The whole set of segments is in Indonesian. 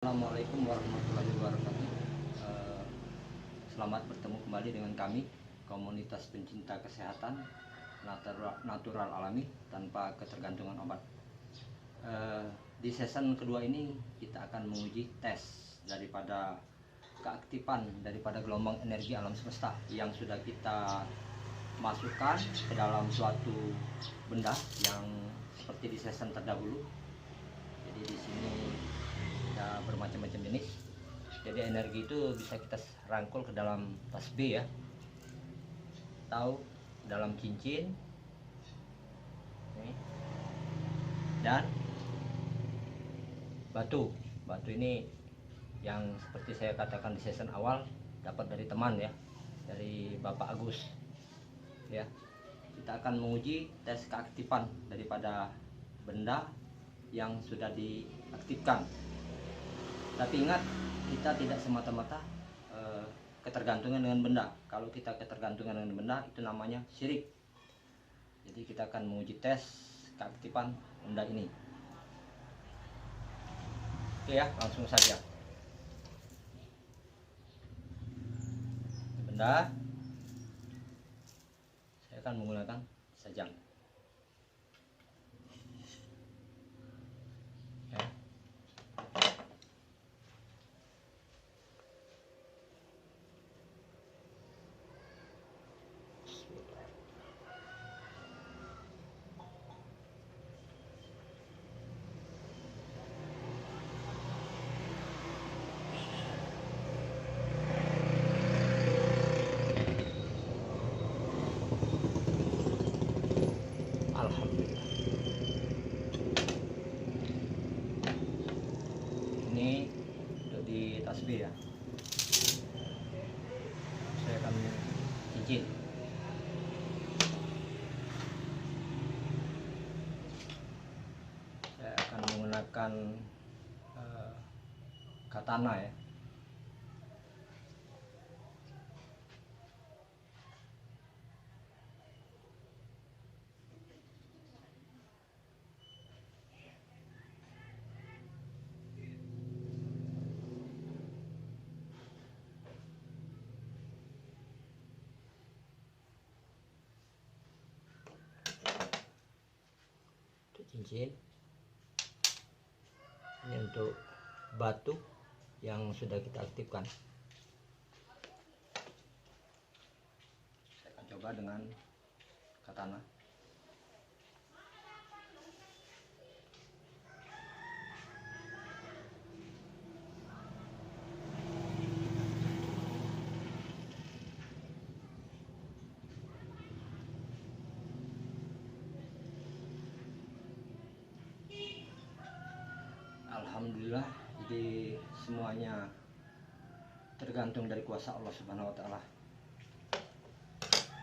Assalamualaikum warahmatullahi wabarakatuh. Selamat bertemu kembali dengan kami, komunitas pencinta kesehatan natural alami tanpa ketergantungan obat. Di season kedua ini kita akan menguji tes daripada keaktifan daripada gelombang energi alam semesta yang sudah kita masukkan ke dalam suatu benda yang seperti di season terdahulu. Jadi di sini bermacam-macam jenis. Jadi energi itu bisa kita rangkul ke dalam tasbih ya, atau dalam cincin dan batu. Batu ini yang seperti saya katakan di season awal dapat dari teman ya, dari Bapak Agus ya. Kita akan menguji tes keaktifan daripada benda yang sudah diaktifkan. Tapi ingat, kita tidak semata-mata ketergantungan dengan benda. Kalau kita ketergantungan dengan benda, itu namanya syirik. Jadi kita akan menguji tes keaktifan benda ini. Oke ya, langsung saja. Benda, saya akan menggunakan sajam. Alhamdulillah. Ini untuk di tasbih ya. Saya akan cincin. Saya akan menggunakan katana ya. Cincin ini untuk batu yang sudah kita aktifkan. Saya akan coba dengan katana. Alhamdulillah, jadi semuanya tergantung dari kuasa Allah Subhanahu wa Ta'ala.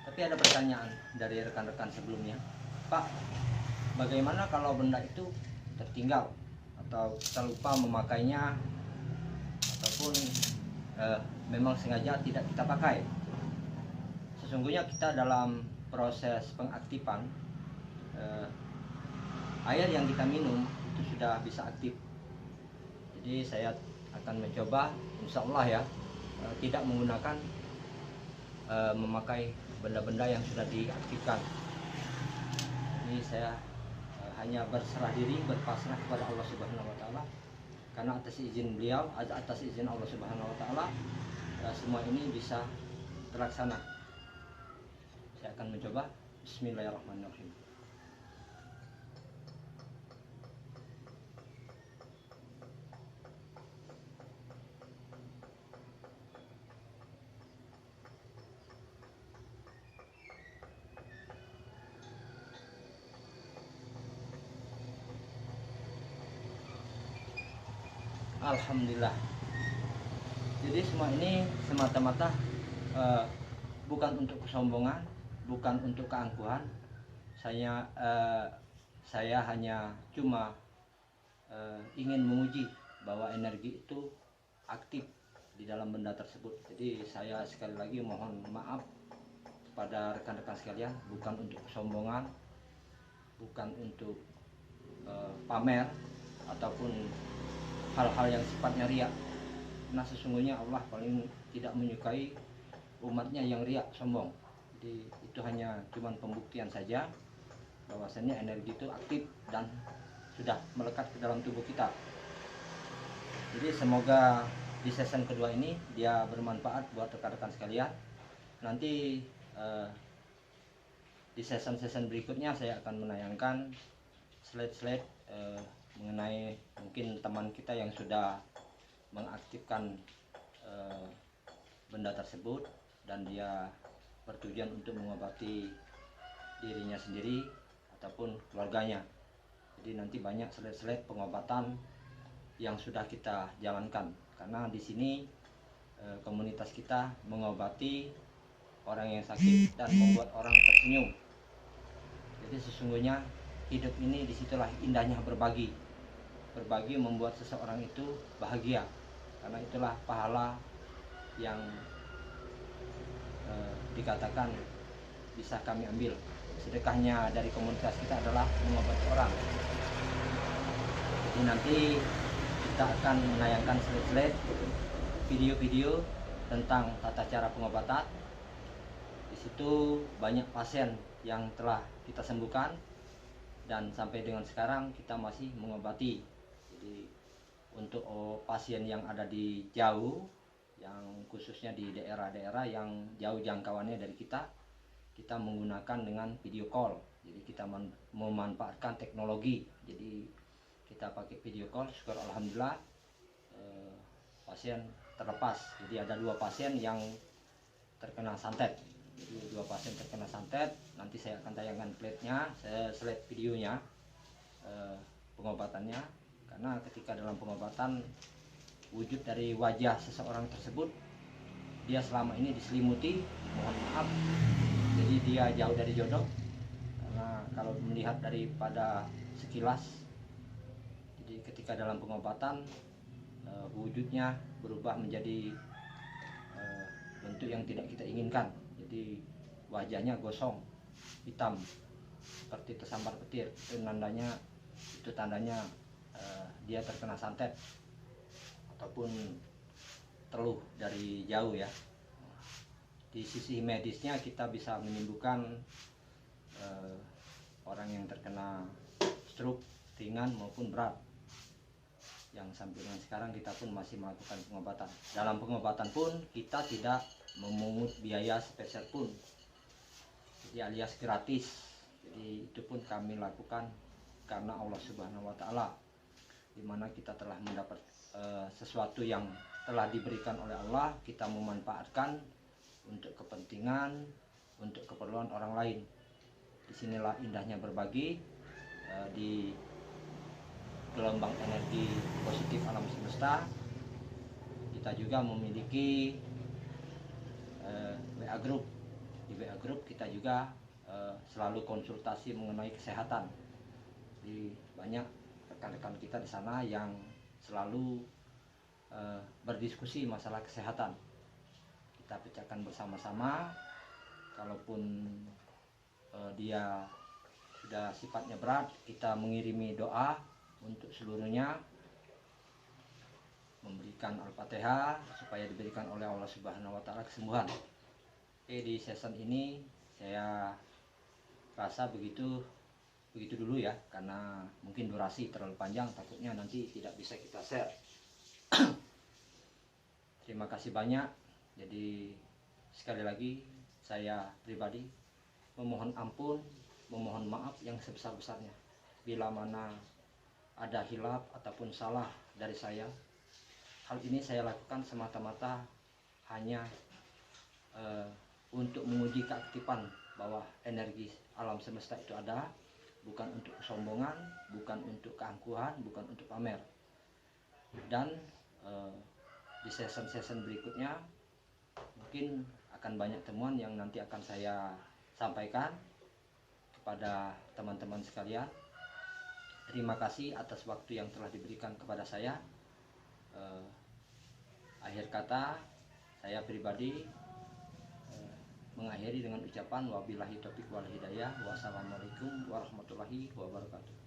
Tapi ada pertanyaan dari rekan-rekan sebelumnya, Pak, bagaimana kalau benda itu tertinggal atau kita lupa memakainya, ataupun memang sengaja tidak kita pakai? Sesungguhnya kita dalam proses pengaktifan, air yang kita minum itu sudah bisa aktif. Jadi saya akan mencoba, insya Allah ya, tidak menggunakan memakai benda-benda yang sudah diaktifkan. Ini saya hanya berserah diri, berpasrah kepada Allah Subhanahu wa Ta'ala, karena atas izin beliau, atas izin Allah Subhanahu wa Ta'ala, semua ini bisa terlaksana. Saya akan mencoba. Bismillahirrahmanirrahim. Alhamdulillah. Jadi semua ini semata-mata bukan untuk kesombongan, bukan untuk keangkuhan. Saya hanya cuma ingin menguji bahwa energi itu aktif di dalam benda tersebut. Jadi saya sekali lagi mohon maaf kepada rekan-rekan sekalian, bukan untuk kesombongan, bukan untuk pamer ataupun hal-hal yang sifatnya riak. Nah sesungguhnya Allah paling tidak menyukai umatnya yang riak, sombong. Jadi itu hanya cuman pembuktian saja bahwasannya energi itu aktif dan sudah melekat ke dalam tubuh kita. Jadi semoga di season kedua ini dia bermanfaat buat rekan-rekan sekalian. Nanti di season-season berikutnya saya akan menayangkan slide-slide mengenai mungkin teman kita yang sudah mengaktifkan benda tersebut dan dia bertujuan untuk mengobati dirinya sendiri ataupun keluarganya. Jadi nanti banyak slide-slide pengobatan yang sudah kita jalankan, karena di sini komunitas kita mengobati orang yang sakit dan membuat orang tersenyum. Jadi sesungguhnya hidup ini disitulah indahnya berbagi. Berbagi membuat seseorang itu bahagia, karena itulah pahala yang dikatakan bisa kami ambil. Sedekahnya dari komunitas kita adalah mengobati orang. Jadi nanti kita akan menayangkan slide-slide video-video tentang tata cara pengobatan. Di situ banyak pasien yang telah kita sembuhkan dan sampai dengan sekarang kita masih mengobati. Jadi untuk pasien yang ada di jauh, yang khususnya di daerah-daerah yang jauh jangkauannya dari kita menggunakan dengan video call. Jadi kita memanfaatkan teknologi. Jadi kita pakai video call, syukur alhamdulillah pasien terlepas. Jadi ada 2 pasien yang terkena santet. Jadi 2 pasien terkena santet. Nanti saya akan tayangkan slide videonya pengobatannya. Karena ketika dalam pengobatan, wujud dari wajah seseorang tersebut, dia selama ini diselimuti, mohon maaf, jadi dia jauh dari jodoh. Karena kalau melihat daripada sekilas, jadi ketika dalam pengobatan wujudnya berubah menjadi bentuk yang tidak kita inginkan. Jadi wajahnya gosong, hitam, seperti tersambar petir. Itu tandanya dia terkena santet ataupun teluh dari jauh ya. Di sisi medisnya kita bisa menyembuhkan orang yang terkena stroke ringan maupun berat, yang sampai dengan sekarang kita pun masih melakukan pengobatan. Dalam pengobatan pun kita tidak memungut biaya sepeser pun, jadi alias gratis. Jadi itu pun kami lakukan karena Allah Subhanahu wa Ta'ala, dimana kita telah mendapat sesuatu yang telah diberikan oleh Allah, kita memanfaatkan untuk kepentingan, untuk keperluan orang lain. Disinilah indahnya berbagi di gelombang energi positif alam semesta. Kita juga memiliki WA Group. Di WA Group kita juga selalu konsultasi mengenai kesehatan. Di banyak rekan-rekan kita di sana yang selalu berdiskusi masalah kesehatan. Kita pecahkan bersama-sama. Kalaupun dia sudah sifatnya berat, kita mengirimi doa untuk seluruhnya, memberikan Al-Fatihah supaya diberikan oleh Allah Subhanahu wa Ta'ala kesembuhan. Oke, di season ini saya rasa begitu dulu ya, karena mungkin durasi terlalu panjang, takutnya nanti tidak bisa kita share. Terima kasih banyak. Jadi sekali lagi saya pribadi memohon ampun, memohon maaf yang sebesar-besarnya bila mana ada hilaf ataupun salah dari saya. Hal ini saya lakukan semata-mata hanya untuk menguji keaktifan bahwa energi alam semesta itu ada, bukan untuk kesombongan, bukan untuk keangkuhan, bukan untuk pamer. Dan di season-season berikutnya mungkin akan banyak temuan yang nanti akan saya sampaikan kepada teman-teman sekalian. Terima kasih atas waktu yang telah diberikan kepada saya. Akhir kata, saya pribadi mengakhiri dengan ucapan wabillahi taufiq wal hidayah. Wassalamualaikum warahmatullahi wabarakatuh.